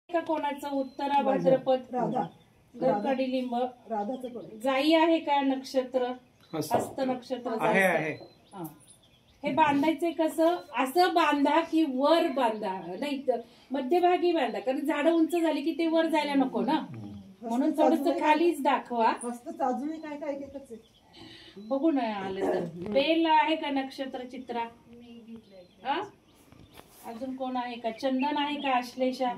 का कोणाचं उत्तरा भाद्रपद कडीलिंब जाई आहे का नक्षत्र हस्त नक्षत्र आहे। हे बांधायचे कसं असं बांधा की वर बांधा नाही मध्यभागी बांधा कारण झाडं उंच झाली की ते वर जायला नको ना म्हणून थोडस खालीच दाखवा। अजून काय बघू ना आलं तर बेल आहे का नक्षत्र चित्रा अजून कोण आहे का चंदन आहे का आश्लेषा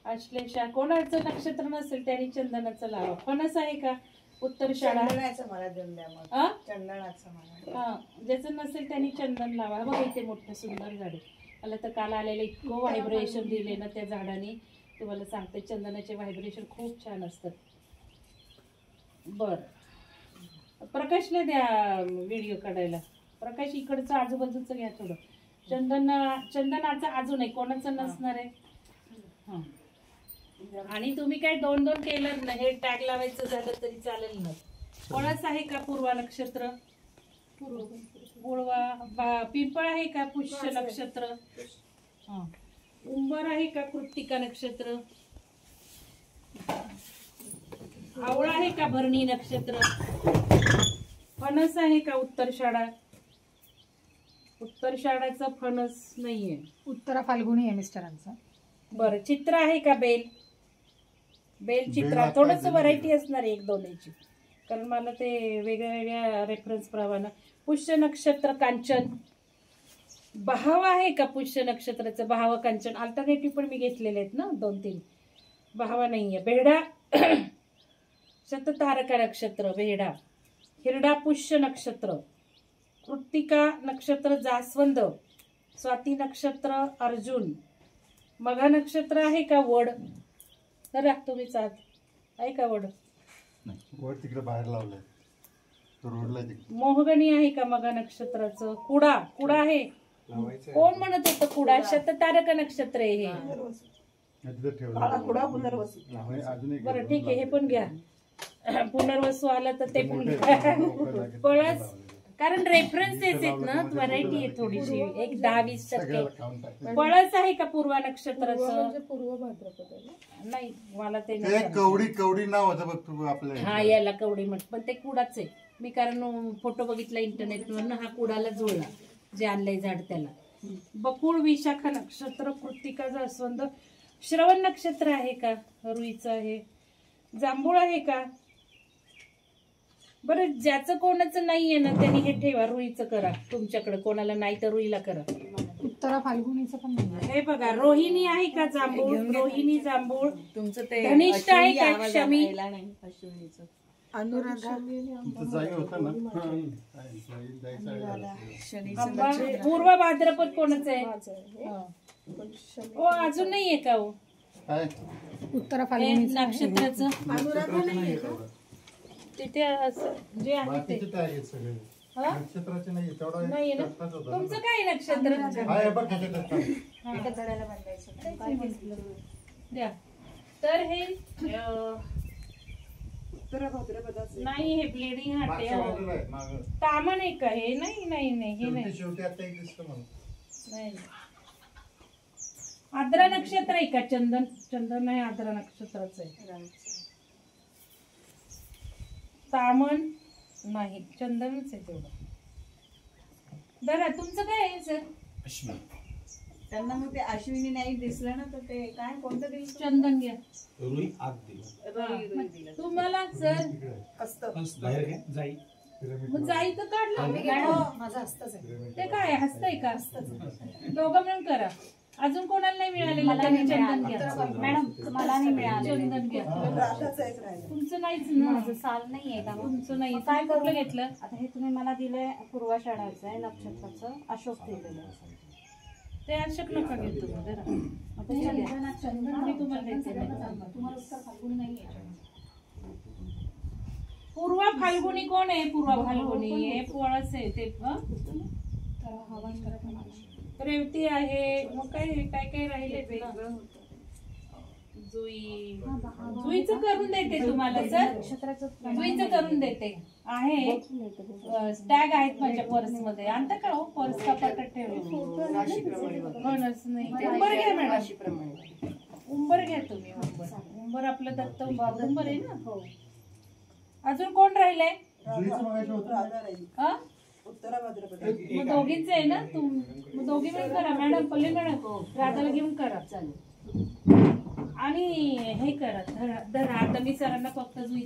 आश्लेषा कोणाचं नक्षत्र नसेल त्यांनी चंदनाचं लावा। फणस आहे का उत्तरशाळा ज्याचं नसेल त्यांनी चंदन लावा। बघा इथे मोठं सुंदर झाड मला तर काल आलेलं इतकं व्हायब्रेशन दिले ना त्या झाडाने तुम्हाला सांगते चंदनाचे व्हायब्रेशन खूप छान असतात। बर प्रकाशला द्या व्हिडिओ काढायला प्रकाश इकडचं आजूबाजूचं घ्या थोडं चंदनाचं अजून आहे कोणाचं नसणार आहे। आणि तुम्ही काय दोन दोन केलं ना हे टॅग लावायचं झालं तरी चालेल ना। कोणाचं आहे का पूर्वा नक्षत्र पूर्वा पिंपळ आहे का पुष्य नक्षत्र उंबर आहे का कृत्तिका नक्षत्र आवळा आहे का भरणी नक्षत्र फणस आहे का उत्तरशाळा उत्तरशाळाचा फणस नाहीये उत्तरा फाल्गुनी आहे मिस्टरांचा। बरं चित्र आहे का बेल बेल चित्रा थोडस व्हरायटी असणार एक दोन याची कारण मला ते वेगळ्या वेगळ्या रेफरन्स प्रमाणे पुष्य नक्षत्र कांचन बहाव आहे का पुष्य नक्षत्राचं बहाव कांचन अल्टरनेटिव्ह पण मी घेतलेले आहेत ना दोन तीन बहावा नाहीये। बेहडा शततारका नक्षत्र बेहडा हिरडा पुष्य नक्षत्र कृत्तिका नक्षत्र जास्वंद स्वाती नक्षत्र अर्जुन मघा नक्षत्र आहे का वड तर तुम्ही चाल आहे का वड वड तिकडे बाहेर लावलंय रोडला मोहगणी आहे का मघा नक्षत्राचं कुडा कुडा आहे कोण म्हणत होतं कुडा शततारक नक्षत्र आहे हे बरं ठीक आहे हे पण घ्या पुनर्वसू आलं तर ते पण घ्या पळस कारण रेफरन्स आहेत ना व्हरायटी आहे थोडीशी एक 10-20% पळस आहे का पूर्वा नक्षत्राचं पूर्व भाद्रपद नाही मला ते कवडी नाव होतं बघ तू आपल्या हा याला कवडी म्हण पण ते कुडाच आहे मी कारण फोटो बघितला इंटरनेटवर हा कुडाला जुळला जे आणलंय झाड त्याला। बकुळ विशाखा नक्षत्र कृत्तिका जास्वंद श्रवण नक्षत्र आहे का रुईचं आहे जांभूळ आहे का बरं ज्याचं कोणाचं नाहीये ना त्यांनी हे ठेवा रुईचं करा तुमच्याकडे कोणाला नाही तर रुईला करा। उत्तरा फाल्गुनीचं पण नाही हे बघा रोहिणी आहे का जांभूळ रोहिणी जांभूळ तुमचं ते धनिष्ठ आहे का शमी अनुराधा पूर्व भाद्रपद कोणाचं आहे हो अजून नाहीये का हो उत्तरा फाल्गुनी नक्षत्राचं अनुराधा नाहीये का तिथे जे आहे ते नक्षत्राचे नाही ना तुमचं काय नक्षत्र द्या तर हे नाही हे ब्लिडिंग हार्ट आहे तामन आहे का हे नाही नाही नाही हे नाही आद्रा नक्षत्र आहे का चंदन चंदन आहे आद्रा नक्षत्राचं आहे तामन नाही चंदनच आहे तेवढं। बरं तुमचं काय आहे सर त्यांना मग ते अश्विनी नाही दिसलं ना तर ते काय कोणतं दिवस चंदन घ्या रुई आत दिलं तुम्हाला सर जाई मग जाई तर काढलं माझा हस्तच आहे ते काय हसतंय का दोघं मिळून करा अजून कोणाला नाही मिळालेलं चंदन घ्या मॅडम मला नाही मिळालं चंदन घ्या तुमचं नाहीच ना माझं साल नाहीये का तुमचं नाही काय कुठलं घेतलं आता हे तुम्ही मला दिलंय पूर्वाषाढाचं आहे नक्षत्राचं अशोक दिलेलं ते अशक नका घेतो तुम्हाला उत्तर फाल्गुनी नाहीये पूर्वा फाल्गुनी कोण आहे पूर्वा फाल्गुनी हे पळस आहे ते रेवती आहे मग काय काय काय राहिले जुई जुईचं करून देते तुम्हाला सर जुईचं करून देते आहे टॅग आहेत माझ्या पर्स मध्ये आणता का हो पर्स कपाटात ठेवलं नाही बरं घ्या मॅडम उंबर घ्या तुम्ही. उंबर आपलं दत्त उंबर आहे ना. हो. अजून कोण राहिलंय? जुईचं मगाशी होतं ना? हा? मग दोघींच आहे ना. मग दोघी मिळून करा मॅडम. पल्ले मॅडम राधाला घेऊन करा. चालेल. आणि हे करा धरा. आता मी सरांना फक्त जुई